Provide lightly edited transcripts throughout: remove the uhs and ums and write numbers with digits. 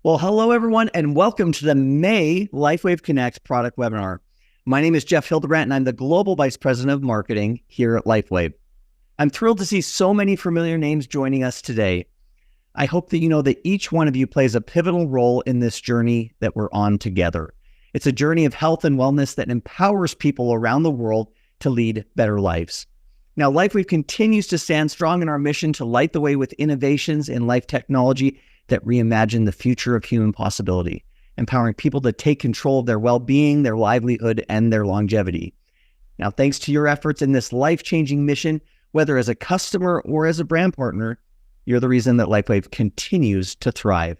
Well, hello, everyone, and welcome to the May LifeWave Connect product webinar. My name is Jeff Hildebrandt, and I'm the Global Vice President of Marketing here at LifeWave. I'm thrilled to see so many familiar names joining us today. I hope that you know that each one of you plays a pivotal role in this journey that we're on together. It's a journey of health and wellness that empowers people around the world to lead better lives. Now, LifeWave continues to stand strong in our mission to light the way with innovations in life technology that reimagine the future of human possibility, empowering people to take control of their well-being, their livelihood, and their longevity. Now, thanks to your efforts in this life-changing mission, whether as a customer or as a brand partner, you're the reason that LifeWave continues to thrive.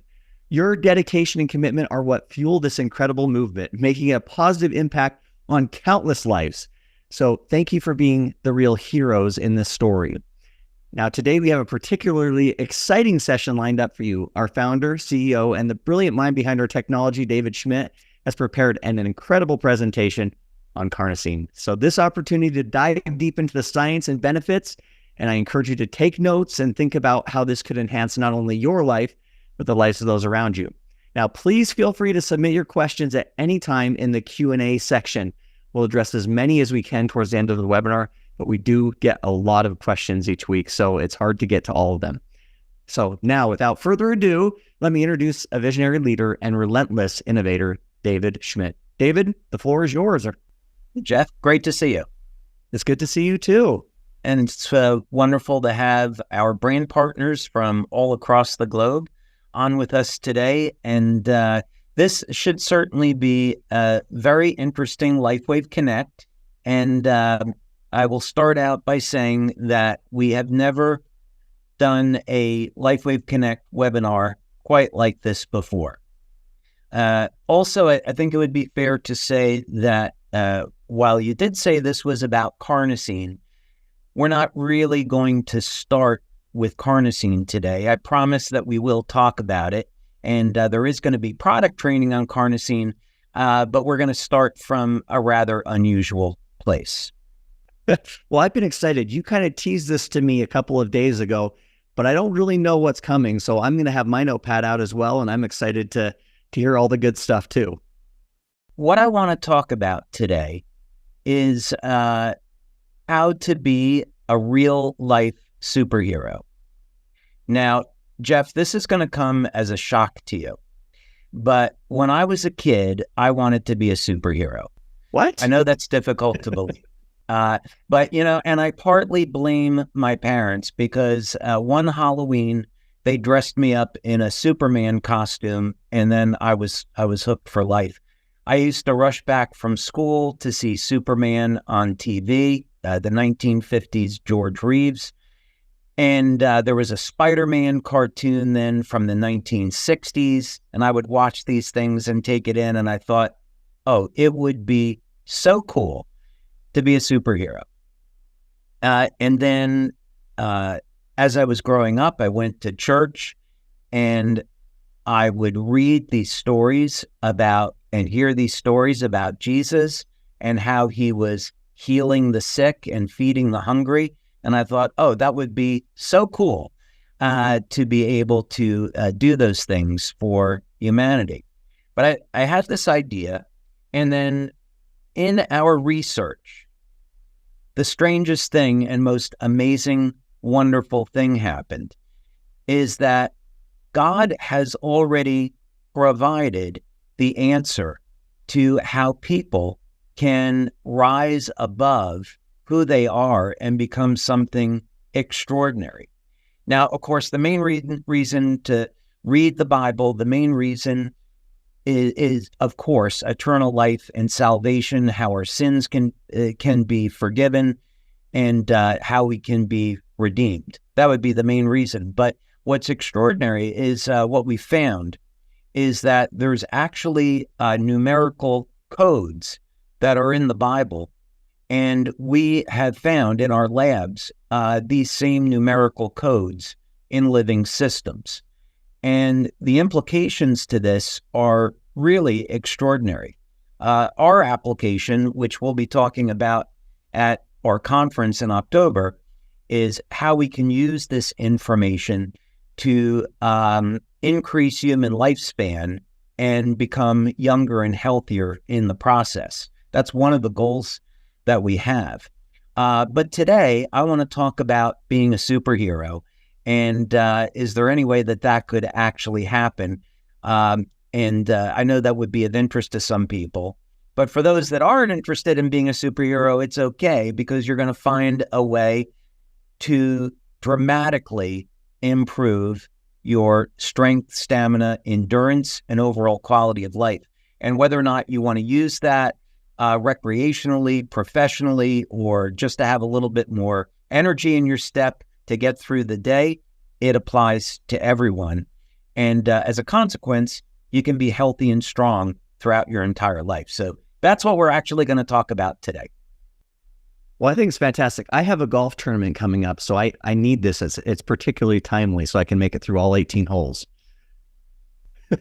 Your dedication and commitment are what fuel this incredible movement, making a positive impact on countless lives. So thank you for being the real heroes in this story. Now, today we have a particularly exciting session lined up for you. Our founder, CEO, and the brilliant mind behind our technology, David Schmidt, has prepared an incredible presentation on Carnosine. So this opportunity to dive deep into the science and benefits, and I encourage you to take notes and think about how this could enhance not only your life, but the lives of those around you. Now, please feel free to submit your questions at any time in the Q&A section. We'll address as many as we can towards the end of the webinar, but we do get a lot of questions each week, so it's hard to get to all of them. So now, without further ado, let me introduce a visionary leader and relentless innovator, David Schmidt. David, the floor is yours. Jeff, great to see you. It's good to see you too. And it's wonderful to have our brand partners from all across the globe on with us today. And this should certainly be a very interesting LifeWave Connect. And I will start out by saying that we have never done a LifeWave Connect webinar quite like this before. Also, I think it would be fair to say that while you did say this was about Carnosine, we're not really going to start with Carnosine today. I promise that we will talk about it, and there is going to be product training on Carnosine, but we're going to start from a rather unusual place. Well, I've been excited. You kind of teased this to me a couple of days ago, but I don't really know what's coming. So I'm going to have my notepad out as well. And I'm excited to hear all the good stuff too. What I want to talk about today is how to be a real life superhero. Now, Jeff, this is going to come as a shock to you. But when I was a kid, I wanted to be a superhero. What? I know that's difficult to believe. But, you know, and I partly blame my parents because one Halloween, they dressed me up in a Superman costume, and then I was hooked for life. I used to rush back from school to see Superman on TV, the 1950s George Reeves. And there was a Spider-Man cartoon then from the 1960s, and I would watch these things and take it in, and I thought, oh, it would be so cool to be a superhero. And then as I was growing up, I went to church and I would read these stories about and hear these stories about Jesus and how he was healing the sick and feeding the hungry. And I thought, oh, that would be so cool to be able to do those things for humanity. But I had this idea, and then in our research, the strangest thing and most amazing, wonderful thing happened is that God has already provided the answer to how people can rise above who they are and become something extraordinary. Now, of course, the main reason to read the Bible, the main reason is, of course, eternal life and salvation, how our sins can be forgiven, and how we can be redeemed. That would be the main reason. But what's extraordinary is what we found is that there's actually numerical codes that are in the Bible, and we have found in our labs these same numerical codes in living systems. And the implications to this are really extraordinary. Our application, which we'll be talking about at our conference in October, is how we can use this information to increase human lifespan and become younger and healthier in the process. That's one of the goals that we have. But today, I want to talk about being a superhero. And is there any way that that could actually happen? And I know that would be of interest to some people. But for those that aren't interested in being a superhero, it's okay, because you're going to find a way to dramatically improve your strength, stamina, endurance, and overall quality of life. And whether or not you want to use that recreationally, professionally, or just to have a little bit more energy in your step to get through the day, it applies to everyone. And as a consequence, you can be healthy and strong throughout your entire life. So that's what we're actually going to talk about today. Well, I think it's fantastic. I have a golf tournament coming up, so I need this. It's particularly timely, so I can make it through all 18 holes.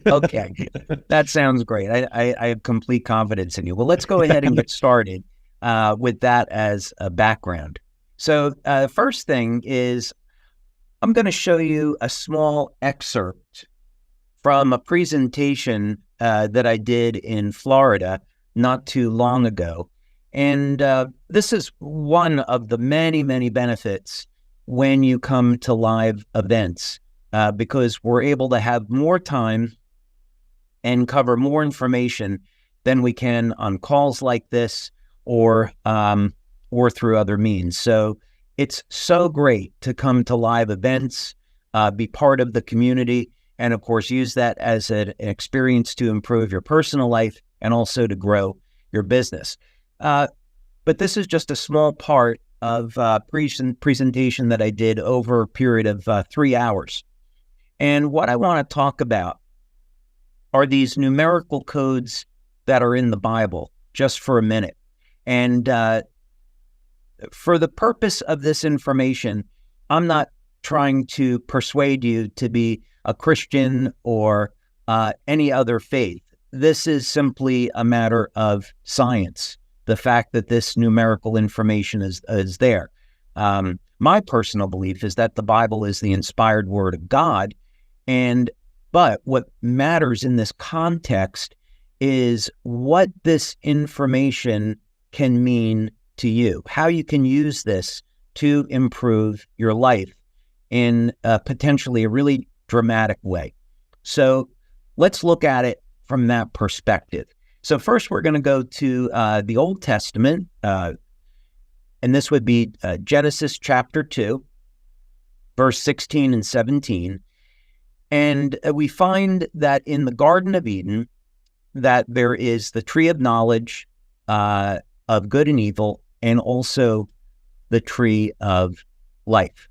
Okay, that sounds great. I have complete confidence in you. Well, let's go ahead and get started with that as a background. So first thing is, I'm going to show you a small excerpt from a presentation that I did in Florida not too long ago. And this is one of the many, many benefits when you come to live events, because we're able to have more time and cover more information than we can on calls like this or through other means. So it's so great to come to live events, be part of the community, and of course use that as an experience to improve your personal life and also to grow your business. But this is just a small part of a presentation that I did over a period of 3 hours. And what I want to talk about are these numerical codes that are in the Bible, just for a minute. And for the purpose of this information, I'm not trying to persuade you to be a Christian or any other faith. This is simply a matter of science, the fact that this numerical information is there. My personal belief is that the Bible is the inspired word of God, but what matters in this context is what this information can mean to you, how you can use this to improve your life in potentially a really dramatic way. So let's look at it from that perspective. So first, we're going to go to the Old Testament, and this would be Genesis chapter 2, verse 16 and 17. And we find that in the Garden of Eden, that there is the tree of knowledge of good and evil, and also the tree of life.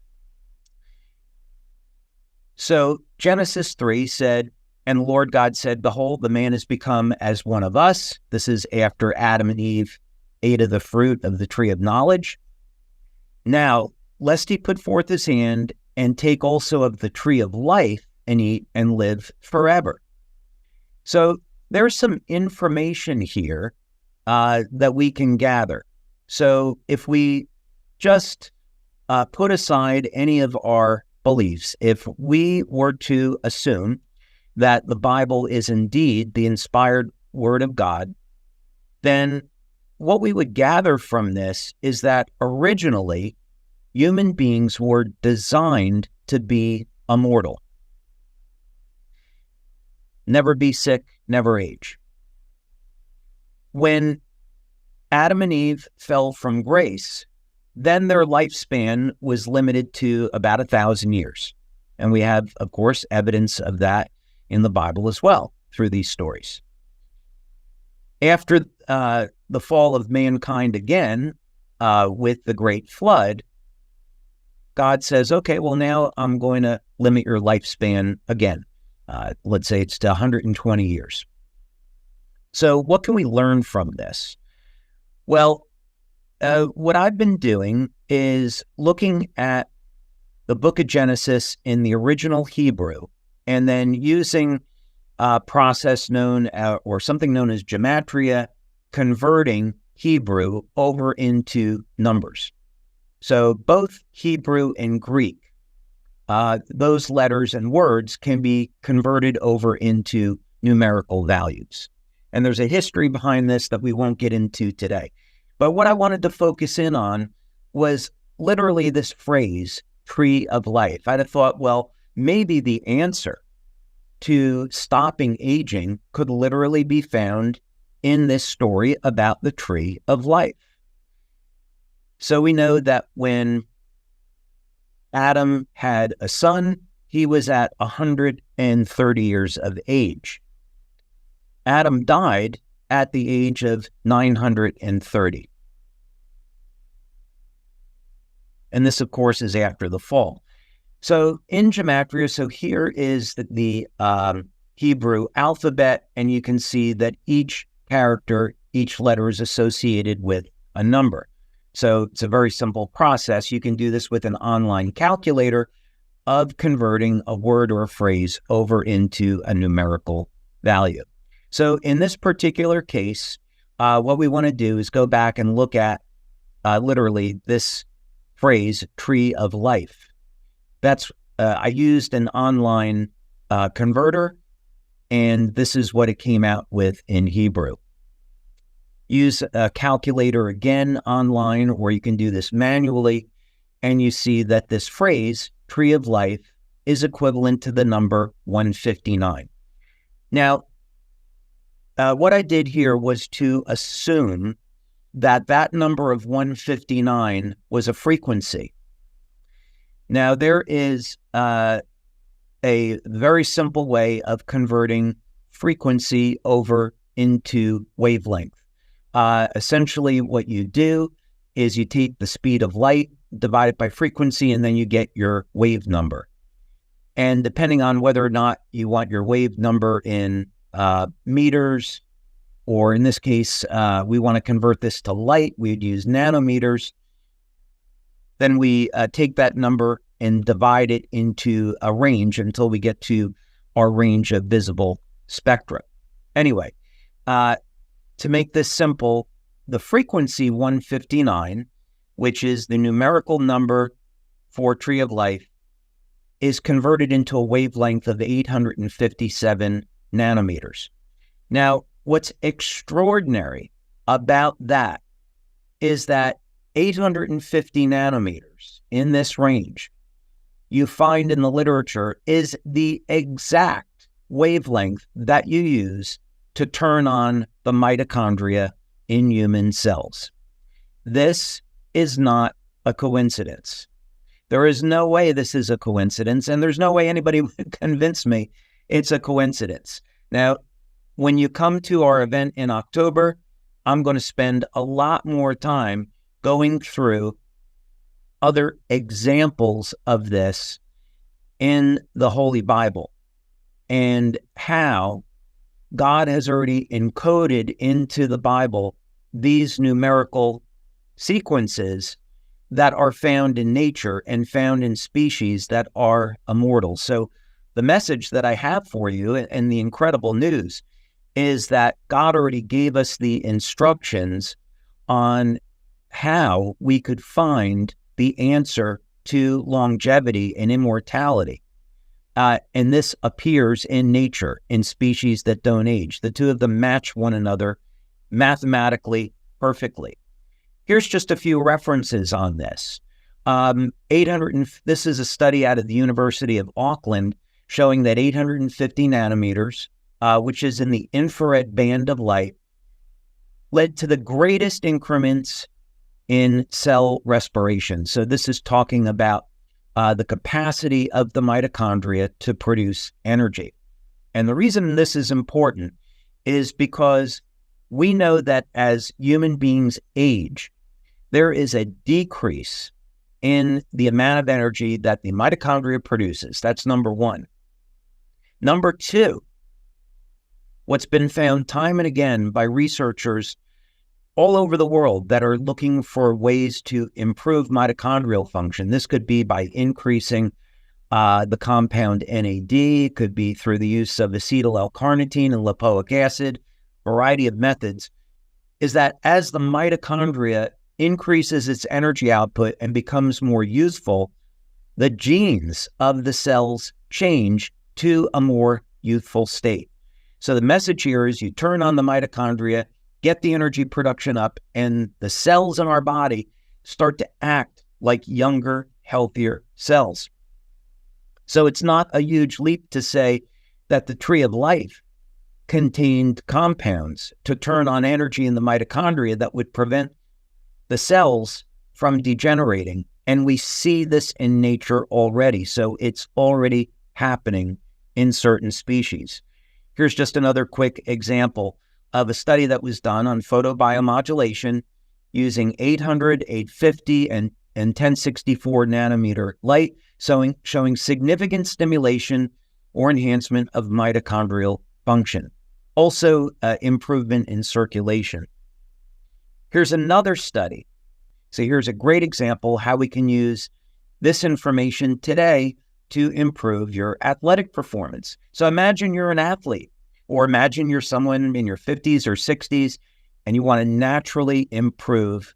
So Genesis 3 said, "And the Lord God said, Behold, the man has become as one of us." This is after Adam and Eve ate of the fruit of the tree of knowledge. "Now, lest he put forth his hand and take also of the tree of life and eat and live forever." So there's some information here that we can gather. So if we just put aside any of our beliefs, if we were to assume that the Bible is indeed the inspired word of God, then what we would gather from this is that originally human beings were designed to be immortal. Never be sick, never age. When Adam and Eve fell from grace, then their lifespan was limited to about 1,000 years. And we have, of course, evidence of that in the Bible as well through these stories. After the fall of mankind again, with the great flood, God says, okay, well, now I'm going to limit your lifespan again. Let's say it's to 120 years. So what can we learn from this? Well, what I've been doing is looking at the book of Genesis in the original Hebrew, and then using a process known or something known as gematria, converting Hebrew over into numbers. So both Hebrew and Greek those letters and words can be converted over into numerical values. And there's a history behind this that we won't get into today. But what I wanted to focus in on was literally this phrase, tree of life. I'd have thought, well, maybe the answer to stopping aging could literally be found in this story about the tree of life. So we know that when Adam had a son, he was at 130 years of age. Adam died at the age of 930. And this, of course, is after the fall. So in Gematria, so here is the Hebrew alphabet, and you can see that each character, each letter is associated with a number. So it's a very simple process. You can do this with an online calculator of converting a word or a phrase over into a numerical value. So in this particular case, what we want to do is go back and look at literally this phrase, tree of life. That's I used an online converter, and this is what it came out with in Hebrew. Use a calculator again online, or you can do this manually, and you see that this phrase, tree of life, is equivalent to the number 159. Now, what I did here was to assume that that number of 159 was a frequency. Now, there is a very simple way of converting frequency over into wavelength. Essentially, what you do is you take the speed of light, divide it by frequency, and then you get your wave number. And depending on whether or not you want your wave number in meters, or in this case, we want to convert this to light, we'd use nanometers. Then we take that number and divide it into a range until we get to our range of visible spectra. Anyway, to make this simple, the frequency 159, which is the numerical number for tree of life, is converted into a wavelength of 857 nanometers. Now, what's extraordinary about that is that 850 nanometers in this range you find in the literature is the exact wavelength that you use to turn on the mitochondria in human cells. This is not a coincidence. There is no way this is a coincidence, and there's no way anybody would convince me it's a coincidence. Now, when you come to our event in October, I'm going to spend a lot more time going through other examples of this in the Holy Bible and how God has already encoded into the Bible these numerical sequences that are found in nature and found in species that are immortal. So the message that I have for you and the incredible news is that God already gave us the instructions on how we could find the answer to longevity and immortality. And this appears in nature, in species that don't age. The two of them match one another mathematically perfectly. Here's just a few references on this. This is a study out of the University of Auckland showing that 850 nanometers, which is in the infrared band of light, led to the greatest increments in cell respiration. So this is talking about the capacity of the mitochondria to produce energy. And the reason this is important is because we know that as human beings age, there is a decrease in the amount of energy that the mitochondria produces. That's number one. Number two, what's been found time and again by researchers all over the world that are looking for ways to improve mitochondrial function. This could be by increasing the compound NAD, it could be through the use of acetyl L-carnitine and lipoic acid, variety of methods, is that as the mitochondria increases its energy output and becomes more useful, the genes of the cells change to a more youthful state. So the message here is you turn on the mitochondria, get the energy production up, and the cells in our body start to act like younger, healthier cells. So it's not a huge leap to say that the tree of life contained compounds to turn on energy in the mitochondria that would prevent the cells from degenerating. And we see this in nature already. So it's already happening in certain species. Here's just another quick example of a study that was done on photobiomodulation using 800, 850, and 1064 nanometer light, showing significant stimulation or enhancement of mitochondrial function. Also, improvement in circulation. Here's another study. So here's a great example how we can use this information today to improve your athletic performance. So imagine you're an athlete, or imagine you're someone in your 50s or 60s, and you want to naturally improve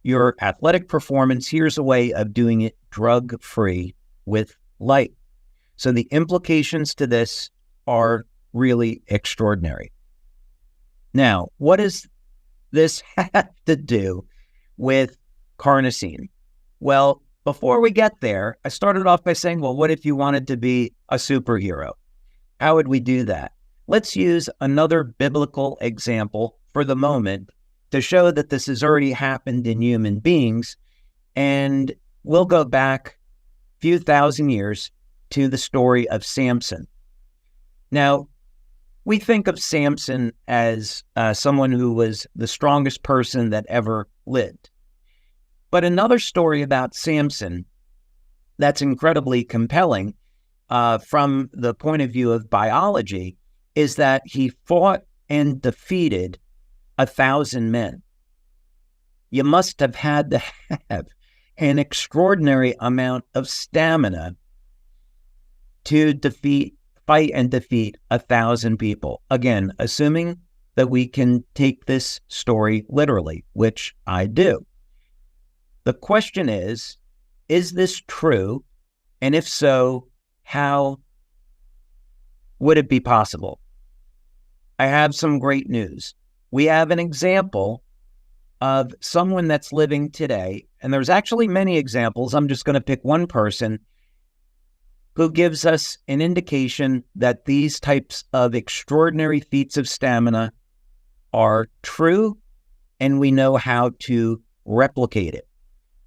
your athletic performance. Here's a way of doing it drug-free with light. So the implications to this are really extraordinary. Now, what does this have to do with carnosine? Well, before we get there, I started off by saying, well, what if you wanted to be a superhero? How would we do that? Let's use another biblical example for the moment to show that this has already happened in human beings. And we'll go back a few thousand years to the story of Samson. Now, we think of Samson as someone who was the strongest person that ever lived. But another story about Samson that's incredibly compelling from the point of view of biology is that he fought and defeated 1,000 men. You must have had to have an extraordinary amount of stamina to fight and defeat 1,000 people. Again, assuming that we can take this story literally, which I do. The question is this true? And if so, how would it be possible? I have some great news. We have an example of someone that's living today, and there's actually many examples. I'm just going to pick one person who gives us an indication that these types of extraordinary feats of stamina are true, and we know how to replicate it.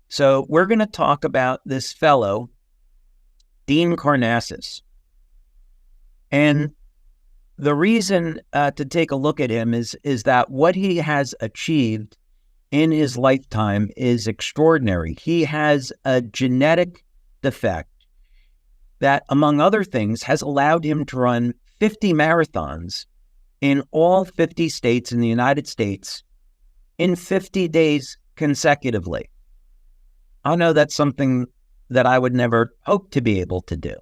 So we're going to talk about this fellow, Dean Karnazes. And the reason to take a look at him is that what he has achieved in his lifetime is extraordinary. He has a genetic defect that, among other things, has allowed him to run 50 marathons in all 50 states in the United States in 50 days consecutively. I know that's something that I would never hope to be able to do.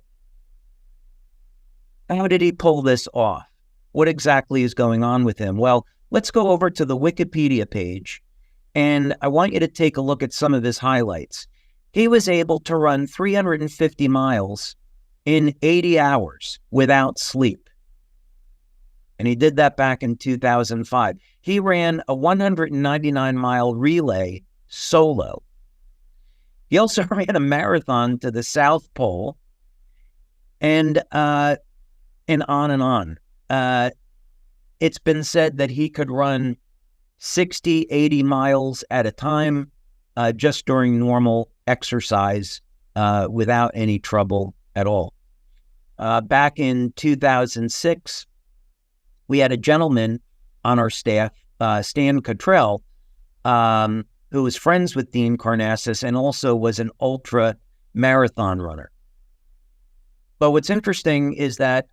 How did he pull this off? What exactly is going on with him? Well, let's go over to the Wikipedia page, and I want you to take a look at some of his highlights. He was able to run 350 miles in 80 hours without sleep. And he did that back in 2005. He ran a 199-mile relay solo. He also ran a marathon to the South Pole, and on and on. It's been said that he could run 60, 80 miles at a time just during normal exercise without any trouble at all. Back in 2006, we had a gentleman on our staff, Stan Cottrell, who was friends with Dean Karnazes and also was an ultra marathon runner. But what's interesting is that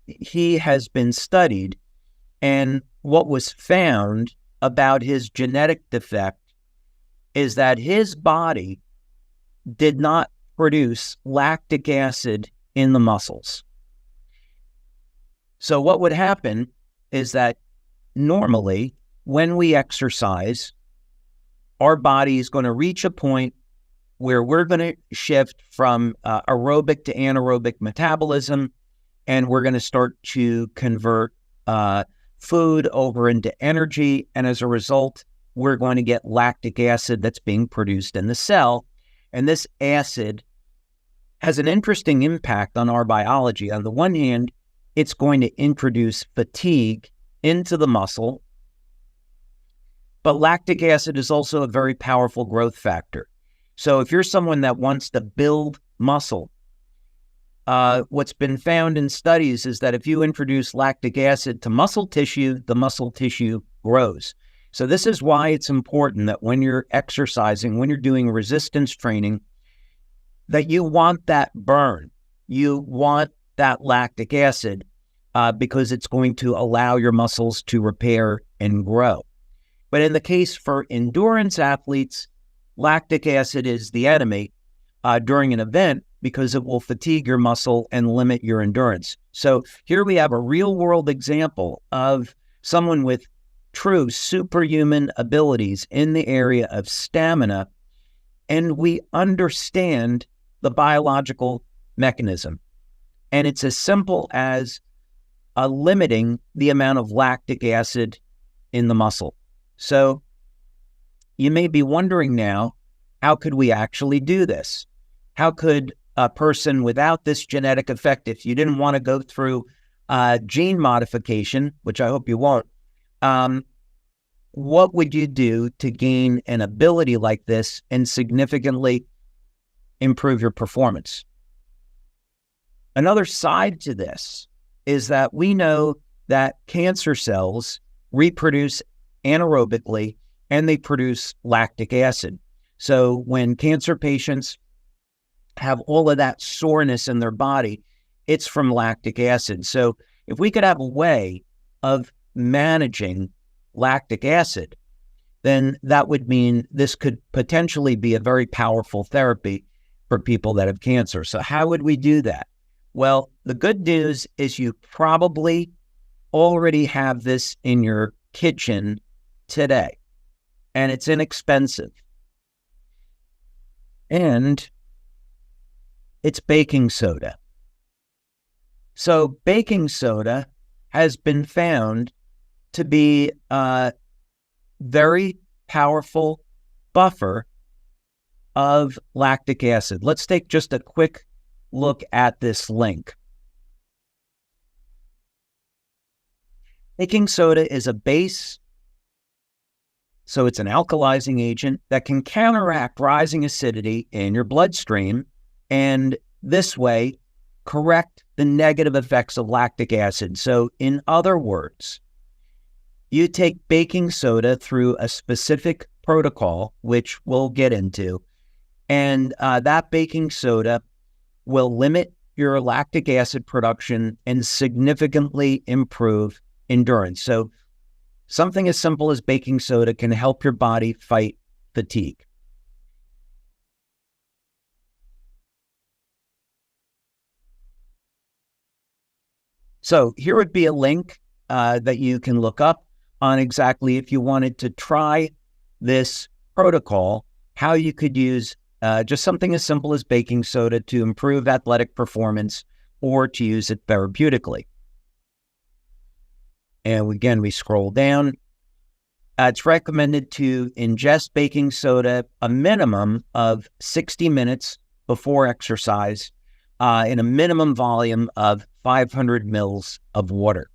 he has been studied, and what was found about his genetic defect is that his body did not produce lactic acid in the muscles. So what would happen is that normally when we exercise, our body is going to reach a point where we're going to shift from aerobic to anaerobic metabolism, and we're going to start to convert food over into energy. And as a result, we're going to get lactic acid that's being produced in the cell. And this acid has an interesting impact on our biology. On the one hand, it's going to introduce fatigue into the muscle, but lactic acid is also a very powerful growth factor. So if you're someone that wants to build muscle, what's been found in studies is that if you introduce lactic acid to muscle tissue, the muscle tissue grows. So this is why it's important that when you're exercising, when you're doing resistance training, that you want that burn. You want that lactic acid because it's going to allow your muscles to repair and grow. But in the case for endurance athletes, lactic acid is the enemy during an event because it will fatigue your muscle and limit your endurance. So here we have a real-world example of someone with true superhuman abilities in the area of stamina, and we understand the biological mechanism. And it's as simple as limiting the amount of lactic acid in the muscle. So you may be wondering now, how could we actually do this? How could a person without this genetic effect, if you didn't want to go through gene modification, which I hope you won't, what would you do to gain an ability like this and significantly improve your performance? Another side to this is that we know that cancer cells reproduce anaerobically and they produce lactic acid. So when cancer patients have all of that soreness in their body, it's from lactic acid. So if we could have a way of managing lactic acid, then that would mean this could potentially be a very powerful therapy for people that have cancer. So how would we do that? Well, the good news is you probably already have this in your kitchen today, and it's inexpensive. And it's baking soda. So baking soda has been found to be a very powerful buffer of lactic acid. Let's take just a quick look at this link. Baking soda is a base, so it's an alkalizing agent that can counteract rising acidity in your bloodstream and this way correct the negative effects of lactic acid. So in other words, you take baking soda through a specific protocol, which we'll get into, and that baking soda will limit your lactic acid production and significantly improve endurance. So something as simple as baking soda can help your body fight fatigue. So here would be a link that you can look up on exactly if you wanted to try this protocol, how you could use just something as simple as baking soda to improve athletic performance or to use it therapeutically. And again, we scroll down. It's recommended to ingest baking soda a minimum of 60 minutes before exercise in a minimum volume of 500 mils of water.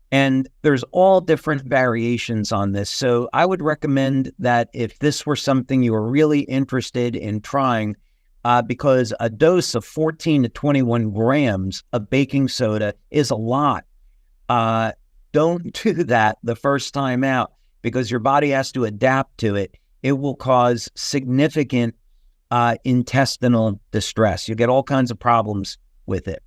And there's all different variations on this. So I would recommend that if this were something you were really interested in trying, because a dose of 14 to 21 grams of baking soda is a lot. Don't do that the first time out because your body has to adapt to it. It will cause significant intestinal distress. You get all kinds of problems with it.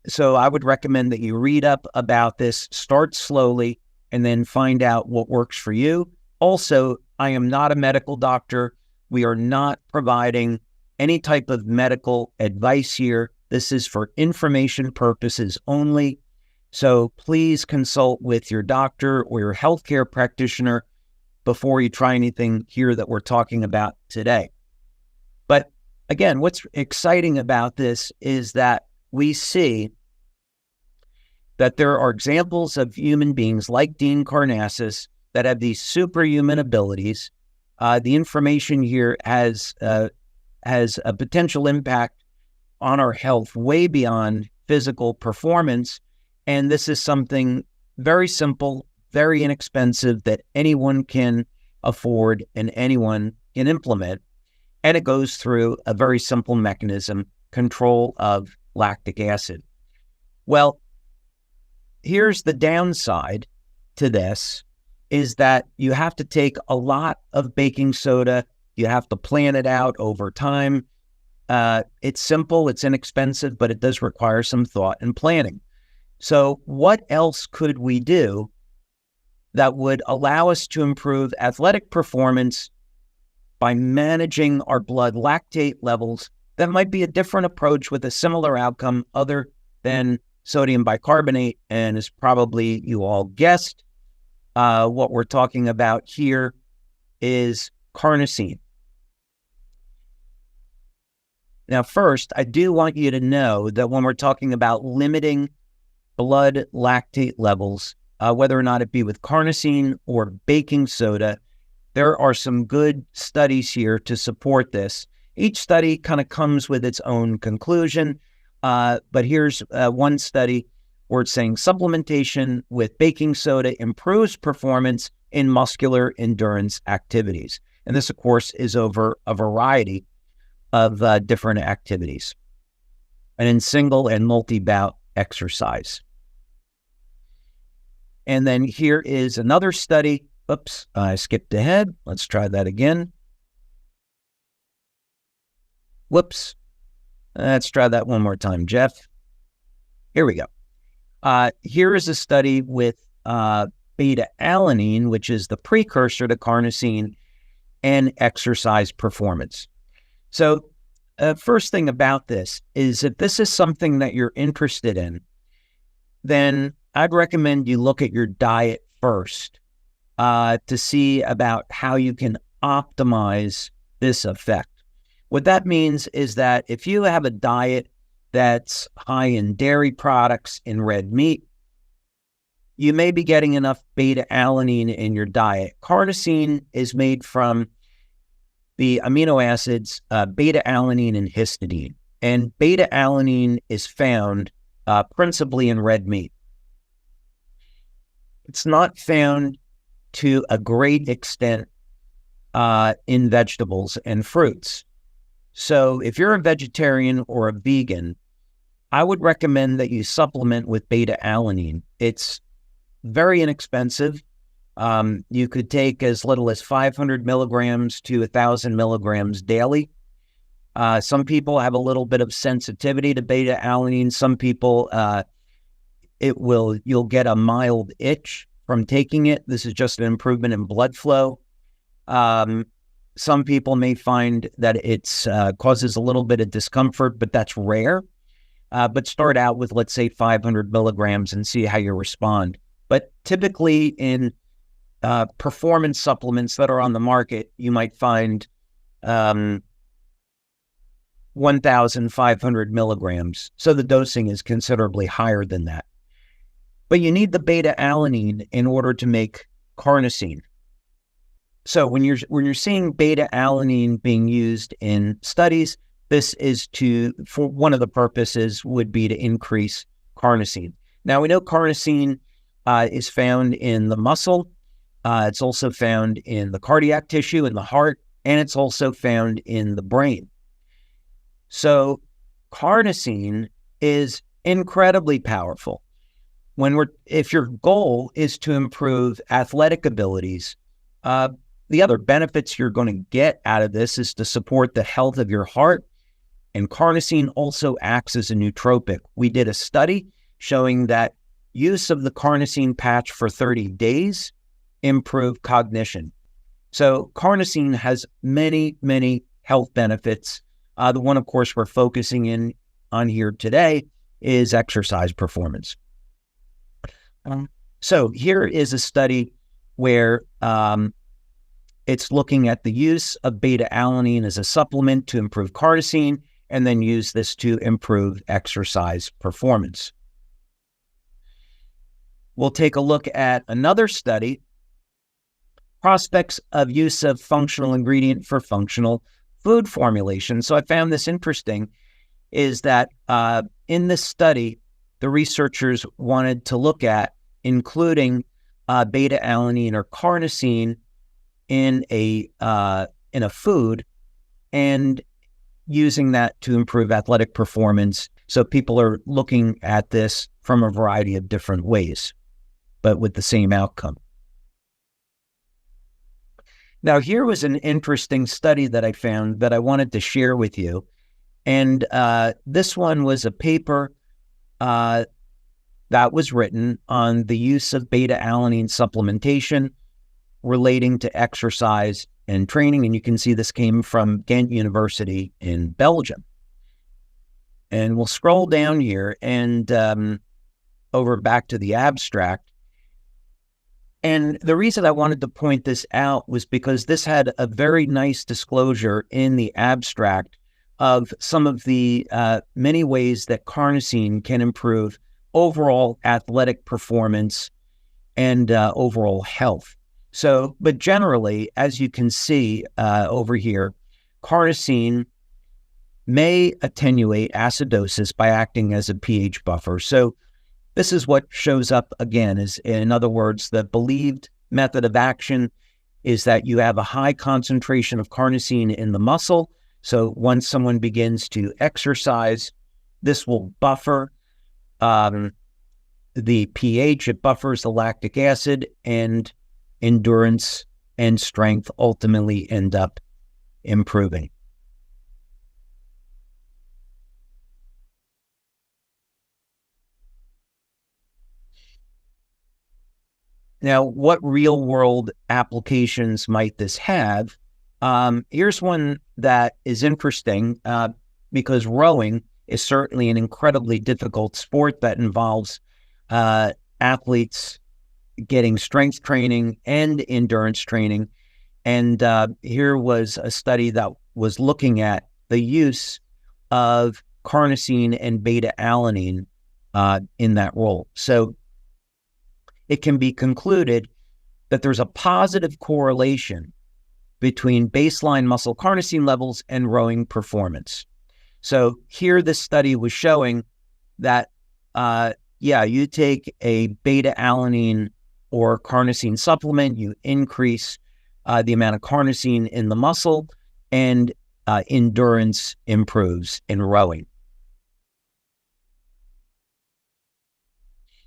So I would recommend that you read up about this, start slowly, and then find out what works for you. Also, I am not a medical doctor. We are not providing any type of medical advice here. This is for information purposes only. So please consult with your doctor or your healthcare practitioner before you try anything here that we're talking about today. But again, what's exciting about this is that we see that there are examples of human beings like Dean Karnazes that have these superhuman abilities. The information here has a potential impact on our health way beyond physical performance. And this is something very simple, very inexpensive that anyone can afford and anyone can implement. And it goes through a very simple mechanism, control of lactic acid. Well, here's the downside to this, is that you have to take a lot of baking soda. You have to plan it out over time. It's simple, it's inexpensive, but it does require some thought and planning. So what else could we do that would allow us to improve athletic performance by managing our blood lactate levels? That might be a different approach with a similar outcome other than sodium bicarbonate, and as probably you all guessed, what we're talking about here is carnosine. Now, first, I do want you to know that when we're talking about limiting blood lactate levels, whether or not it be with carnosine or baking soda, there are some good studies here to support this. Each study kind of comes with its own conclusion, but here's one study where it's saying supplementation with baking soda improves performance in muscular endurance activities. And this, of course, is over a variety of different activities, and in single and multi-bout exercise. And then here is another study. Oops, I skipped ahead. Let's try that again. Whoops. Let's try that one more time, Jeff. Here we go. Here is a study with beta-alanine, which is the precursor to carnosine, and exercise performance. So first thing about this is if this is something that you're interested in, then I'd recommend you look at your diet first to see about how you can optimize this effect. What that means is that if you have a diet that's high in dairy products, in red meat, you may be getting enough beta-alanine in your diet. Carnosine is made from the amino acids beta-alanine and histidine. And beta-alanine is found principally in red meat. It's not found to a great extent in vegetables and fruits. So if you're a vegetarian or a vegan, I would recommend that you supplement with beta-alanine. It's very inexpensive. You could take as little as 500 milligrams to 1,000 milligrams daily. Some people have a little bit of sensitivity to beta-alanine. Some people, you'll get a mild itch from taking it. This is just an improvement in blood flow. Some people may find that it's causes a little bit of discomfort, but that's rare. But start out with, let's say, 500 milligrams and see how you respond. But typically in performance supplements that are on the market, you might find 1,500 milligrams. So the dosing is considerably higher than that. But you need the beta-alanine in order to make carnosine. So when you're seeing beta-alanine being used in studies, this is for one of the purposes would be to increase carnosine. Now we know carnosine is found in the muscle. It's also found in the cardiac tissue, in the heart, and it's also found in the brain. So carnosine is incredibly powerful. If your goal is to improve athletic abilities, the other benefits you're going to get out of this is to support the health of your heart, and carnosine also acts as a nootropic. We did a study showing that use of the carnosine patch for 30 days improved cognition. So carnosine has many, many health benefits. The one, of course, we're focusing on here today is exercise performance. So here is a study where it's looking at the use of beta-alanine as a supplement to improve carnosine, and then use this to improve exercise performance. We'll take a look at another study, prospects of use of functional ingredient for functional food formulation. So I found this interesting, is that in this study, the researchers wanted to look at including beta-alanine or carnosine in a food and using that to improve athletic performance. So people are looking at this from a variety of different ways, but with the same outcome. Now, here was an interesting study that I found that I wanted to share with you. And this one was a paper that was written on the use of beta-alanine supplementation relating to exercise and training. And you can see this came from Ghent University in Belgium. And we'll scroll down here and over back to the abstract. And the reason I wanted to point this out was because this had a very nice disclosure in the abstract of some of the many ways that carnosine can improve overall athletic performance and overall health. So, but generally, as you can see over here, carnosine may attenuate acidosis by acting as a pH buffer. So this is what shows up again, is, in other words, the believed method of action is that you have a high concentration of carnosine in the muscle. So once someone begins to exercise, this will buffer the pH, it buffers the lactic acid, and endurance and strength ultimately end up improving. Now, what real-world applications might this have? Here's one that is interesting because rowing is certainly an incredibly difficult sport that involves athletes getting strength training and endurance training. And here was a study that was looking at the use of carnosine and beta-alanine in that role. So it can be concluded that there's a positive correlation between baseline muscle carnosine levels and rowing performance. So here this study was showing that, you take a beta-alanine or carnosine supplement, you increase the amount of carnosine in the muscle, and endurance improves in rowing.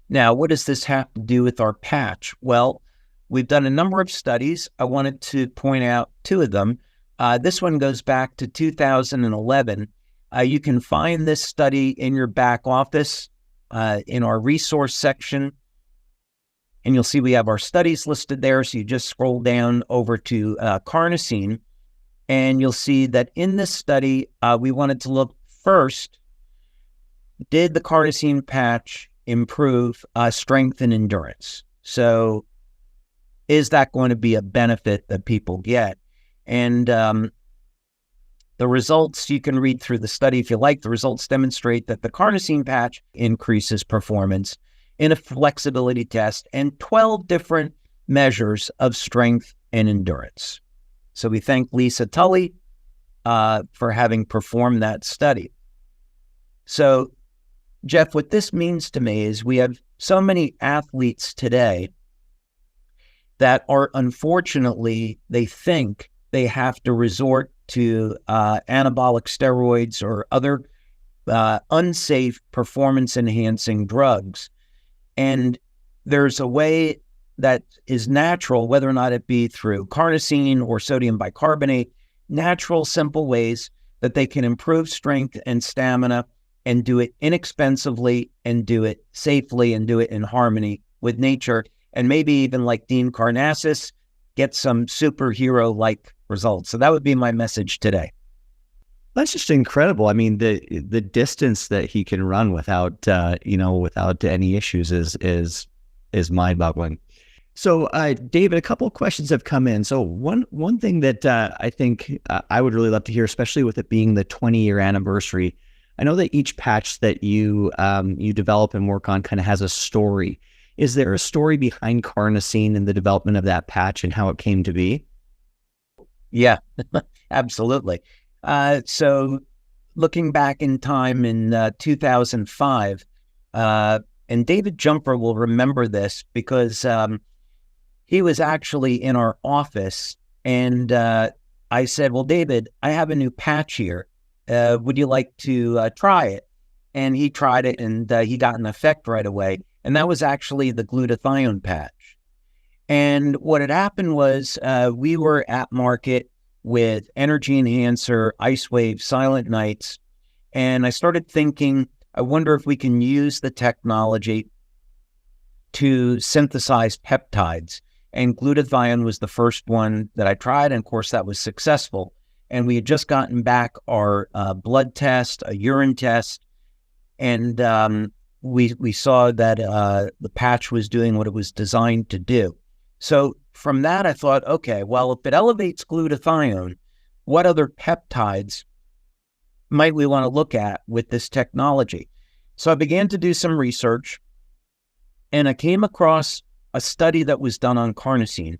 Now, what does this have to do with our patch? Well, we've done a number of studies. I wanted to point out two of them. This one goes back to 2011. You can find this study in your back office in our resource section. And you'll see we have our studies listed there. So you just scroll down over to carnosine. And you'll see that in this study, we wanted to look first, did the carnosine patch improve strength and endurance? So is that going to be a benefit that people get? And the results, you can read through the study if you like. The results demonstrate that the carnosine patch increases performance in a flexibility test and 12 different measures of strength and endurance. So we thank Lisa Tully for having performed that study. So Jeff, what this means to me is we have so many athletes today that are, unfortunately, they think they have to resort to anabolic steroids or other unsafe performance-enhancing drugs. And there's a way that is natural, whether or not it be through carnosine or sodium bicarbonate, natural, simple ways that they can improve strength and stamina and do it inexpensively and do it safely and do it in harmony with nature. And maybe even like Dean Karnazes, get some superhero-like results. So that would be my message today. That's just incredible. I mean, the distance that he can run without without any issues is mind-boggling. So, David, a couple of questions have come in. So, one thing that I think I would really love to hear, especially with it being the 20-year anniversary, I know that each patch that you develop and work on kind of has a story. Is there a story behind Carnosine and the development of that patch and how it came to be? Yeah, absolutely. So looking back in time in 2005, and David Jumper will remember this because he was actually in our office, and I said, well, David, I have a new patch here. Would you like to try it? And he tried it, and he got an effect right away. And that was actually the glutathione patch. And what had happened was we were at market with Energy Enhancer, IceWave, Silent Nights. And I started thinking, I wonder if we can use the technology to synthesize peptides. And glutathione was the first one that I tried. And of course, that was successful. And we had just gotten back our blood test, a urine test. And we saw that the patch was doing what it was designed to do. So from that, I thought, okay, well, if it elevates glutathione, what other peptides might we want to look at with this technology? So I began to do some research, and I came across a study that was done on carnosine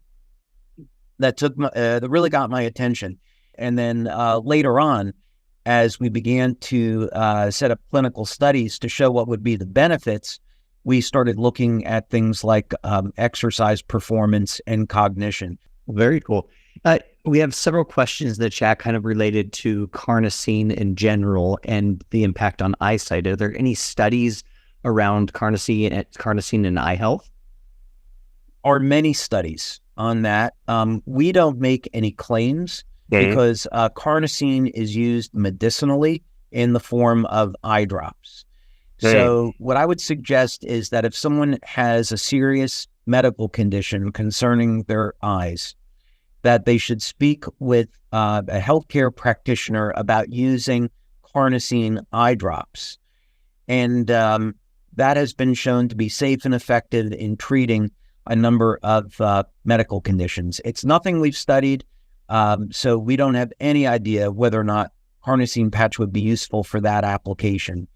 that that really got my attention. And then later on, as we began to set up clinical studies to show what would be the benefits, we started looking at things like exercise performance and cognition. Very cool. We have several questions in the chat kind of related to carnosine in general and the impact on eyesight. Are there any studies around carnosine and eye health? Are many studies on that. We don't make any claims because carnosine is used medicinally in the form of eye drops. So what I would suggest is that if someone has a serious medical condition concerning their eyes, that they should speak with a healthcare practitioner about using carnosine eye drops. And that has been shown to be safe and effective in treating a number of medical conditions. It's nothing we've studied, so we don't have any idea whether or not carnosine patch would be useful for that application.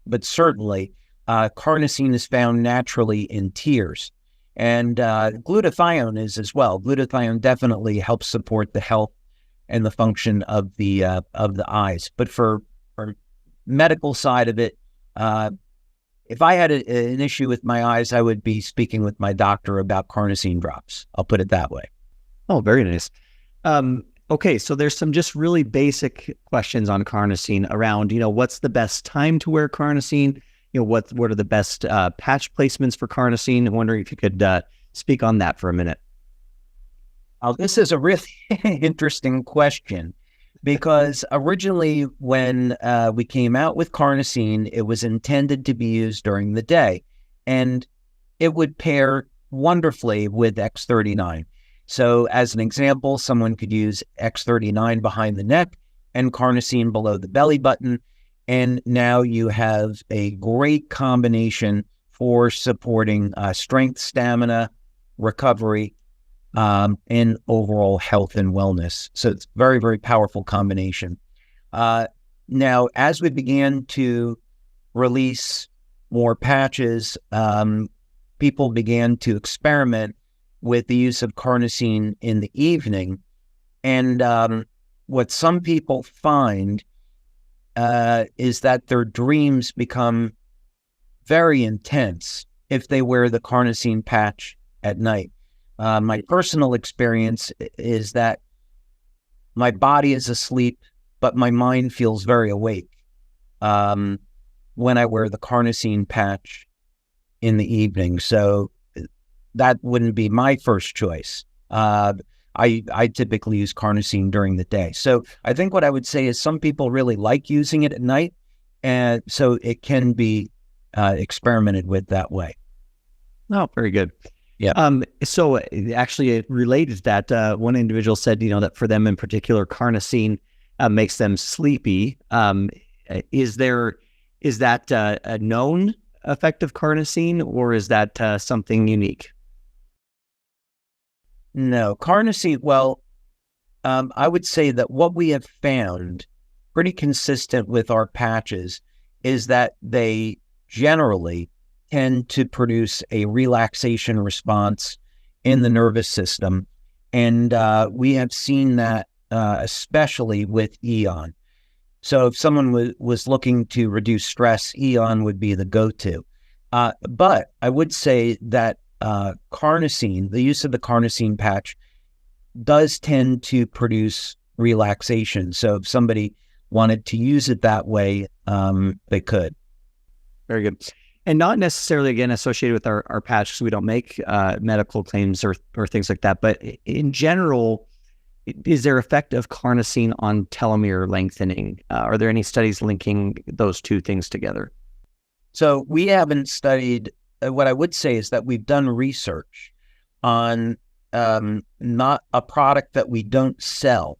But certainly, carnosine is found naturally in tears, and glutathione is as well. Glutathione definitely helps support the health and the function of the eyes. But for medical side of it, if I had an issue with my eyes, I would be speaking with my doctor about carnosine drops. I'll put it that way. Oh, very nice. Okay, so there's some just really basic questions on carnosine around, what's the best time to wear carnosine? What are the best patch placements for carnosine? I'm wondering if you could speak on that for a minute. This is a really interesting question because originally when we came out with carnosine, it was intended to be used during the day, and it would pair wonderfully with X39. So as an example, someone could use X39 behind the neck and carnosine below the belly button. And now you have a great combination for supporting strength, stamina, recovery, and overall health and wellness. So it's a very, very powerful combination. Now, as we began to release more patches, people began to experiment with the use of carnosine in the evening. And what some people find is that their dreams become very intense if they wear the carnosine patch at night. My personal experience is that my body is asleep, but my mind feels very awake when I wear the carnosine patch in the evening. So that wouldn't be my first choice. I typically use carnosine during the day. So I think what I would say is some people really like using it at night, and so it can be experimented with that way. Oh, very good. Yeah. So actually, it related to that. One individual said, that for them in particular, carnosine makes them sleepy. Is that a known effect of carnosine, or is that something unique? No, carnosine. Well, I would say that what we have found, pretty consistent with our patches, is that they generally tend to produce a relaxation response in the nervous system. And we have seen that especially with Eon. So if someone was looking to reduce stress, Eon would be the go-to. But I would say that carnosine, the use of the carnosine patch, does tend to produce relaxation. So if somebody wanted to use it that way, they could. Very good. And not necessarily, again, associated with our patch, because we don't make medical claims or things like that. But in general, is there effect of carnosine on telomere lengthening? Are there any studies linking those two things together? So we haven't studied. What I would say is that we've done research on not a product that we don't sell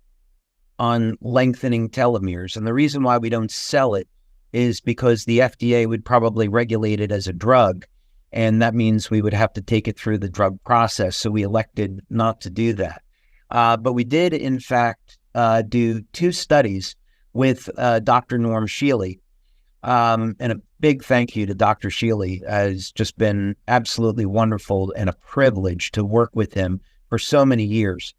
on lengthening telomeres. And the reason why we don't sell it is because the FDA would probably regulate it as a drug, and that means we would have to take it through the drug process. So we elected not to do that. But we did, in fact, do 2 studies with Dr. Norm Shealy. And a big thank you to Dr. Shealy. Has just been absolutely wonderful and a privilege to work with him for so many years.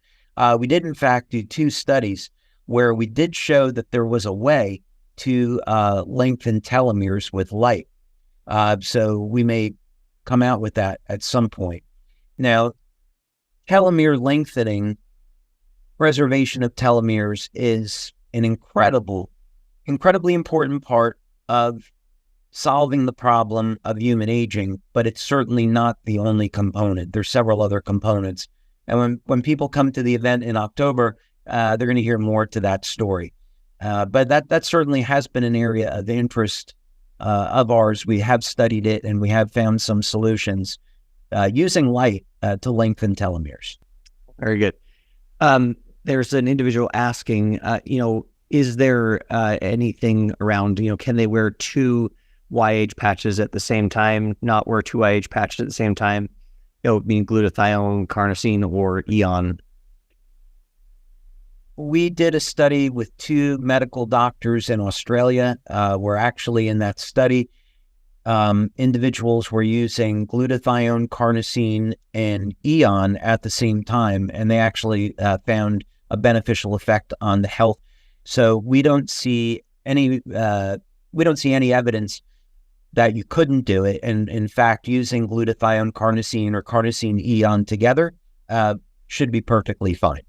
We did, in fact, do 2 studies where we did show that there was a way to lengthen telomeres with light. So we may come out with that at some point. Now, telomere lengthening, preservation of telomeres is an incredibly important part of solving the problem of human aging, but it's certainly not the only component. There's several other components. And when people come to the event in October, they're going to hear more to that story. But that certainly has been an area of interest of ours. We have studied it, and we have found some solutions using light to lengthen telomeres. Very good. There's an individual asking, is there anything around, can they wear 2 YAge patches at the same time, not wear 2 YAge patches at the same time, meaning glutathione, carnosine, or Eon? We did a study with 2 medical doctors in Australia. We're actually in that study. Individuals were using glutathione, carnosine, and Eon at the same time, and they actually found a beneficial effect on the health. So we don't see any evidence that you couldn't do it. And in fact, using glutathione, carnosine, or carnosine Eon together should be perfectly fine.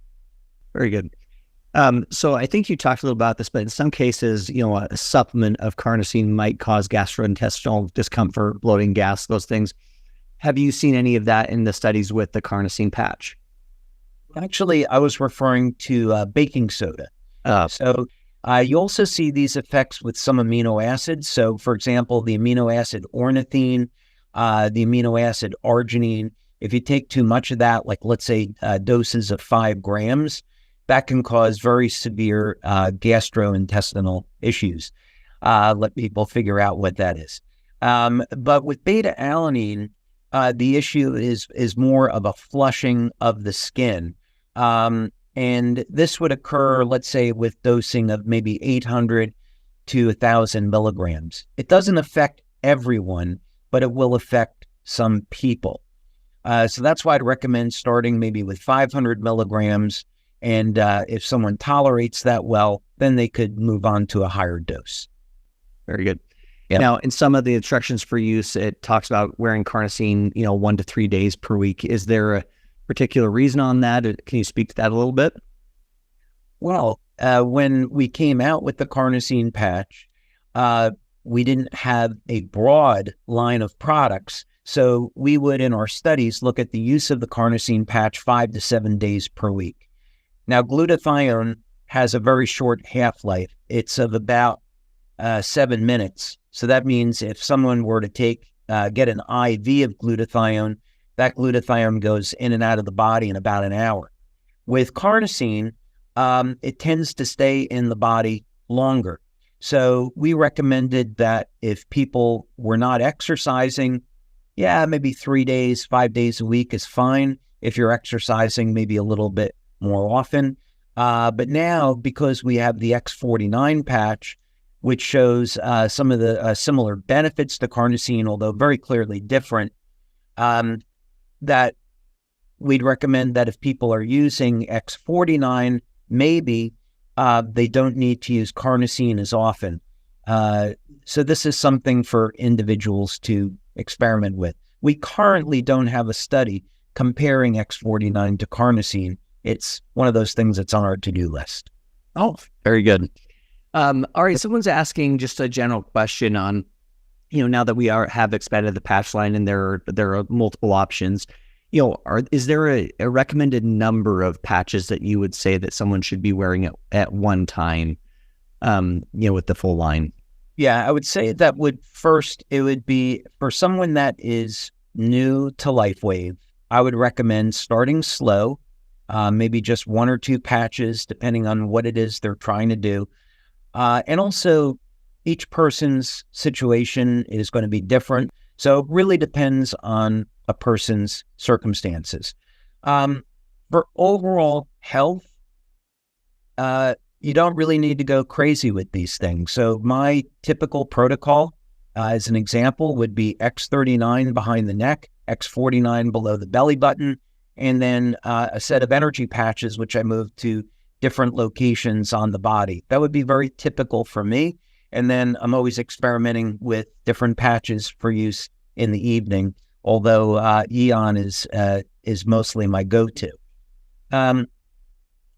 Very good. So I think you talked a little about this, but in some cases, a supplement of carnosine might cause gastrointestinal discomfort, bloating, gas, those things. Have you seen any of that in the studies with the carnosine patch? Actually, I was referring to baking soda. So you also see these effects with some amino acids. So, for example, the amino acid ornithine, the amino acid arginine. If you take too much of that, like let's say doses of 5 grams, that can cause very severe gastrointestinal issues. Let people figure out what that is. But with beta-alanine, the issue is more of a flushing of the skin. And this would occur, let's say, with dosing of maybe 800 to 1,000 milligrams. It doesn't affect everyone, but it will affect some people. So that's why I'd recommend starting maybe with 500 milligrams. And if someone tolerates that well, then they could move on to a higher dose. Very good. Yep. Now, in some of the instructions for use, it talks about wearing carnosine, 1 to 3 days per week. Is there a particular reason on that? Can you speak to that a little bit? Well, when we came out with the carnosine patch, we didn't have a broad line of products. So we would, in our studies, look at the use of the carnosine patch 5 to 7 days per week. Now, glutathione has a very short half-life. It's of about 7 minutes. So that means if someone were to get an IV of glutathione, that glutathione goes in and out of the body in about an hour. With carnosine, it tends to stay in the body longer. So we recommended that if people were not exercising, maybe 3 days, 5 days a week is fine. if you're exercising maybe a little bit more often. But now, because we have the X39 patch, which shows some of the similar benefits to carnosine, although very clearly different, that we'd recommend that if people are using X49, maybe they don't need to use carnosine as often. So this is something for individuals to experiment with. We currently don't have a study comparing X49 to carnosine. It's one of those things that's on our to-do list. Oh, very good. All right, someone's asking just a general question on, now that we have expanded the patch line and there are multiple options, is there a recommended number of patches that you would say that someone should be wearing at one time, with the full line? Yeah, I would say it would be for someone that is new to LifeWave, I would recommend starting slow, maybe just 1 or 2 patches, depending on what it is they're trying to do. And also, each person's situation is going to be different. So it really depends on a person's circumstances. For overall health, you don't really need to go crazy with these things. So my typical protocol, as an example, would be X39 behind the neck, X49 below the belly button, and then a set of energy patches, which I move to different locations on the body. That would be very typical for me. And then I'm always experimenting with different patches for use in the evening, although Eon is mostly my go-to.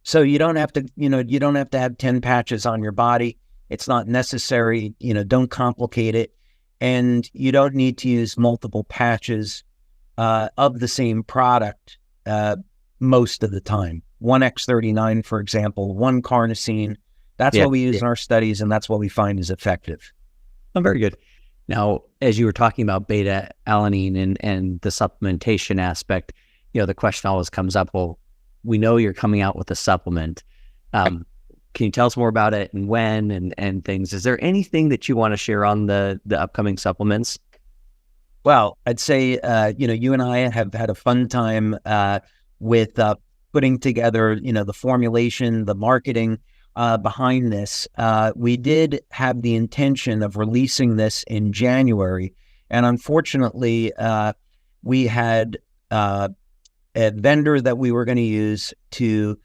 So you don't have to have 10 patches on your body. It's not necessary. Don't complicate it. And you don't need to use multiple patches of the same product most of the time. 1 X39, for example, 1 carnosine. That's what we use in our studies, and that's what we find is effective. Oh, very good. Now, as you were talking about beta-alanine and the supplementation aspect, the question always comes up, well, we know you're coming out with a supplement. Can you tell us more about it and when and things? Is there anything that you want to share on the upcoming supplements? Well, I'd say, you and I have had a fun time with putting together, the formulation, the marketing behind this. We did have the intention of releasing this in January. And unfortunately, we had a vendor that we were going to use to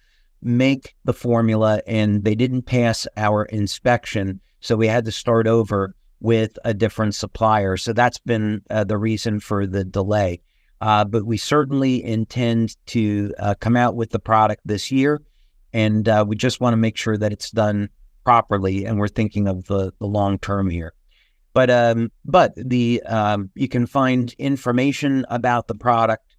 make the formula, and they didn't pass our inspection. So we had to start over with a different supplier. So that's been the reason for the delay. But we certainly intend to come out with the product this year. And we just want to make sure that it's done properly. And we're thinking of the long term here. But you can find information about the product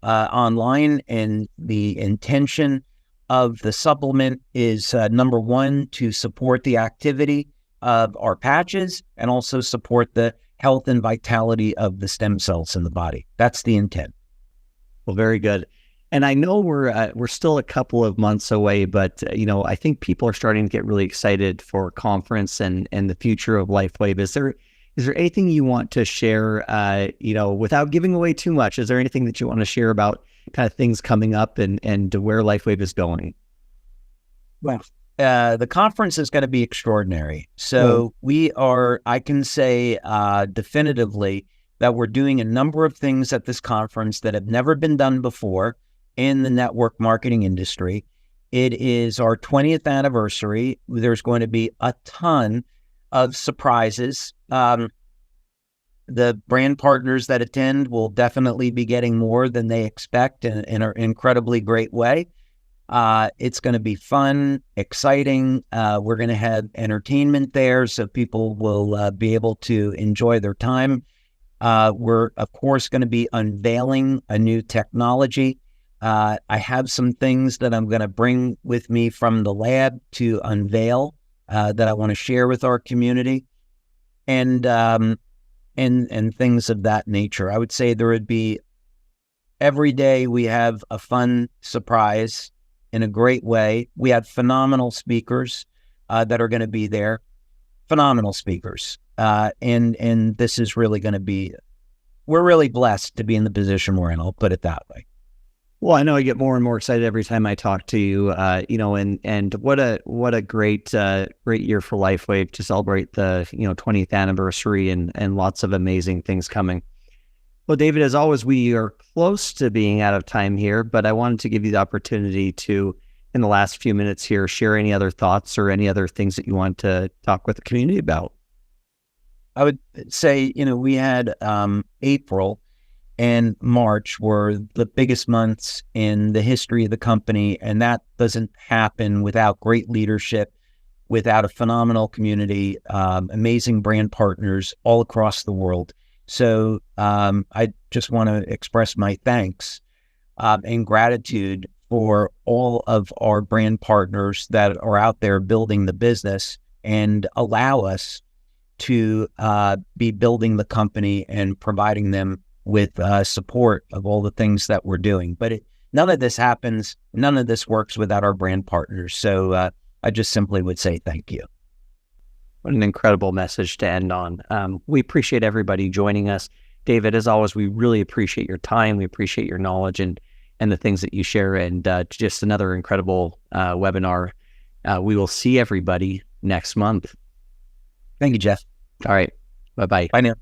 online, and the intention of the supplement is number one, to support the activity of our patches and also support the health and vitality of the stem cells in the body. That's the intent. Well, very good. And I know we're still a couple of months away, but I think people are starting to get really excited for conference and the future of LifeWave. Is there anything you want to share, without giving away too much? Is there anything that you want to share about kind of things coming up and where LifeWave is going? Well, the conference is going to be extraordinary. So I can say definitively that we're doing a number of things at this conference that have never been done before in the network marketing industry. It is our 20th anniversary. There's going to be a ton of surprises. The brand partners that attend will definitely be getting more than they expect in an incredibly great way. It's going to be fun, exciting. We're going to have entertainment there, so people will be able to enjoy their time. We're, of course, going to be unveiling a new technology. I have some things that I'm going to bring with me from the lab to unveil that I want to share with our community, and things of that nature. I would say there would be, every day we have a fun surprise in a great way. We have phenomenal speakers that are going to be there, phenomenal speakers. And this is really going to be, we're really blessed to be in the position we're in. I'll put it that way. Well, I know I get more and more excited every time I talk to you. And what a great year for LifeWave to celebrate the 20th anniversary and lots of amazing things coming. Well, David, as always, we are close to being out of time here, but I wanted to give you the opportunity to, in the last few minutes here, share any other thoughts or any other things that you want to talk with the community about. I would say, we had April and March were the biggest months in the history of the company, and that doesn't happen without great leadership, without a phenomenal community, amazing brand partners all across the world. So I just want to express my thanks and gratitude for all of our brand partners that are out there building the business and allow us to be building the company and providing them with support of all the things that we're doing. But none of this happens, none of this works without our brand partners. So I just simply would say thank you. What an incredible message to end on. We appreciate everybody joining us. David, as always, we really appreciate your time. We appreciate your knowledge and the things that you share, and just another incredible webinar. We will see everybody next month. Thank you, Jeff. All right. Bye-bye. Bye now.